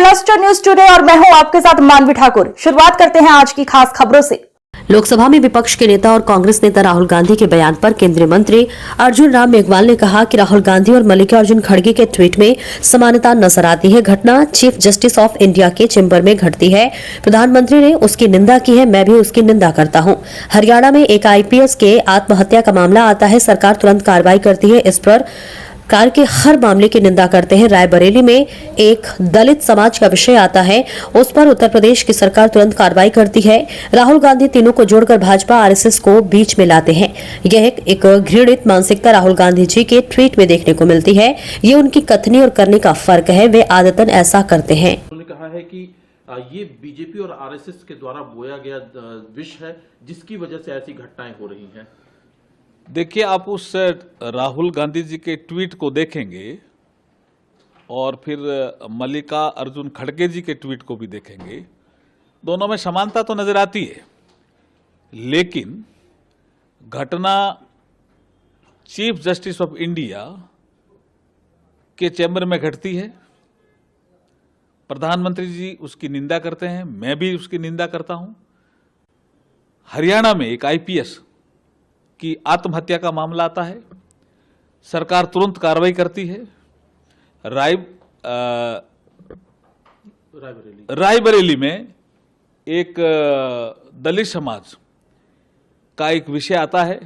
Cluster news today और मैं हूं आपके साथ मानवी ठाकुर। शुरुआत करते हैं आज की खास खबरों से। लोकसभा में विपक्ष के नेता और कांग्रेस नेता राहुल गांधी के बयान पर केंद्रीय मंत्री अर्जुन राम मेघवाल ने कहा कि राहुल गांधी और मल्लिकार्जुन खड़गे के ट्वीट में समानता नजर आती है। घटना चीफ जस्टिस ऑफ इंडिया के चेंबर में घटती है। प्रधानमंत्री ने उसकी निंदा की है, मैं भी उसकी निंदा करता हूं। हरियाणा में एक आईपीएस के आत्महत्या का मामला आता है, सरकार तुरंत कार्रवाई करती है। इस पर कार के हर मामले की निंदा करते हैं। रायबरेली में एक दलित समाज का विषय आता है, उस पर उत्तर प्रदेश की सरकार तुरंत कार्रवाई करती है। राहुल गांधी तीनों को जोड़कर भाजपा आरएसएस को बीच में लाते हैं। यह एक घृणित मानसिकता राहुल गांधी जी के ट्वीट में देखने को मिलती है। ये उनकी कथनी और करने का फर्क है, वे आदतन ऐसा करते हैं। उन्होंने कहा है कि ये बीजेपी और आरएसएस के द्वारा बोया गया विष है, जिसकी वजह से ऐसी घटनाएं हो रही हैं। देखिए, आप उस राहुल गांधी जी के ट्वीट को देखेंगे और फिर मल्लिका अर्जुन खड़गे जी के ट्वीट को भी देखेंगे, दोनों में समानता तो नजर आती है, लेकिन घटना चीफ जस्टिस ऑफ इंडिया के चैम्बर में घटती है। प्रधानमंत्री जी उसकी निंदा करते हैं, मैं भी उसकी निंदा करता हूं। हरियाणा में एक आईपीएस की आत्महत्या का मामला आता है, सरकार तुरंत कार्रवाई करती है। रायबरेली में एक दलित समाज का एक विषय आता है,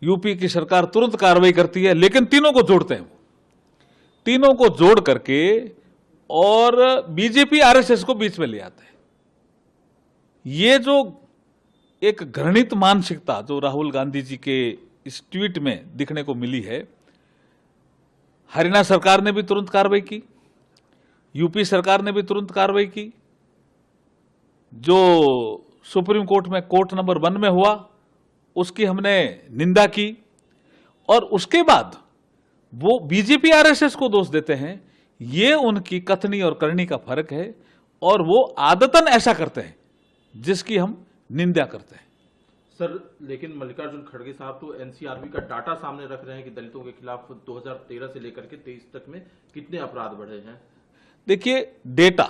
यूपी की सरकार तुरंत कार्रवाई करती है, लेकिन तीनों को जोड़ते हैं, तीनों को जोड़ करके और बीजेपी आरएसएस को बीच में ले आते हैं। ये जो एक घृणित मानसिकता जो राहुल गांधी जी के इस ट्वीट में दिखने को मिली है, हरियाणा सरकार ने भी तुरंत कार्रवाई की, यूपी सरकार ने भी तुरंत कार्रवाई की। जो सुप्रीम कोर्ट में कोर्ट नंबर 1 में हुआ उसकी हमने निंदा की, और उसके बाद वो बीजेपी आरएसएस को दोष देते हैं। ये उनकी कथनी और करनी का फर्क है, और वो आदतन ऐसा करते हैं जिसकी हम निंदा करते हैं। सर, लेकिन मल्लिकार्जुन खड़गे साहब तो एनसीआरबी का डाटा सामने रख रहे हैं कि दलितों के खिलाफ 2013 से लेकर के 23 तक में कितने अपराध बढ़े हैं। देखिए, डेटा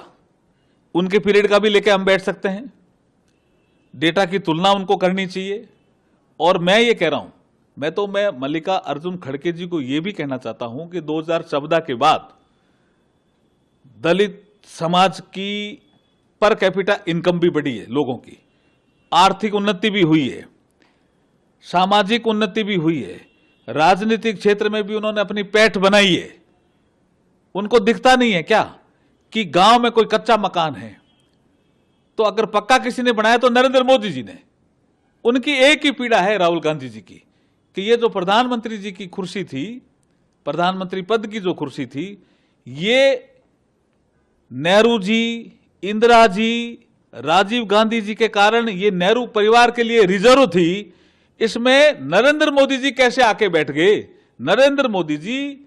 उनके पीरियड का भी लेके हम बैठ सकते हैं, डेटा की तुलना उनको करनी चाहिए। और मैं ये कह रहा हूं, मैं मल्लिका अर्जुन खड़गे जी को ये भी कहना चाहता हूं कि 2014 के बाद दलित समाज की पर कैपिटा इनकम भी बढ़ी है, लोगों की आर्थिक उन्नति भी हुई है, सामाजिक उन्नति भी हुई है, राजनीतिक क्षेत्र में भी उन्होंने अपनी पैठ बनाई है। उनको दिखता नहीं है क्या कि गांव में कोई कच्चा मकान है तो अगर पक्का किसी ने बनाया तो नरेंद्र मोदी जी ने। उनकी एक ही पीड़ा है राहुल गांधी जी की कि ये जो प्रधानमंत्री जी की कुर्सी थी, प्रधानमंत्री पद की जो कुर्सी थी, ये नेहरू जी, इंदिरा जी, राजीव गांधी जी के कारण ये नेहरू परिवार के लिए रिजर्व थी। इसमें नरेंद्र मोदी जी कैसे आके बैठ गए? नरेंद्र मोदी जी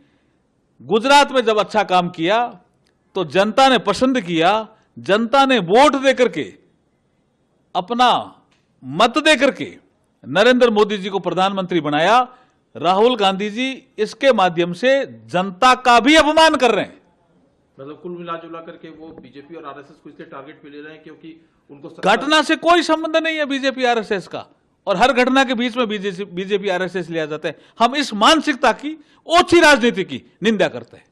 गुजरात में जब अच्छा काम किया तो जनता ने पसंद किया, जनता ने वोट देकर के, अपना मत देकर के नरेंद्र मोदी जी को प्रधानमंत्री बनाया। राहुल गांधी जी इसके माध्यम से जनता का भी अपमान कर रहे हैं। मतलब कुल मिला जुला करके वो बीजेपी और आरएसएस को इसलिए टारगेट पे ले रहे हैं क्योंकि उनको घटना से कोई संबंध नहीं है बीजेपी आरएसएस का, और हर घटना के बीच में बीजेपी आरएसएस लिया जाता है। हम इस मानसिकता की, ओछी राजनीति की निंदा करते हैं।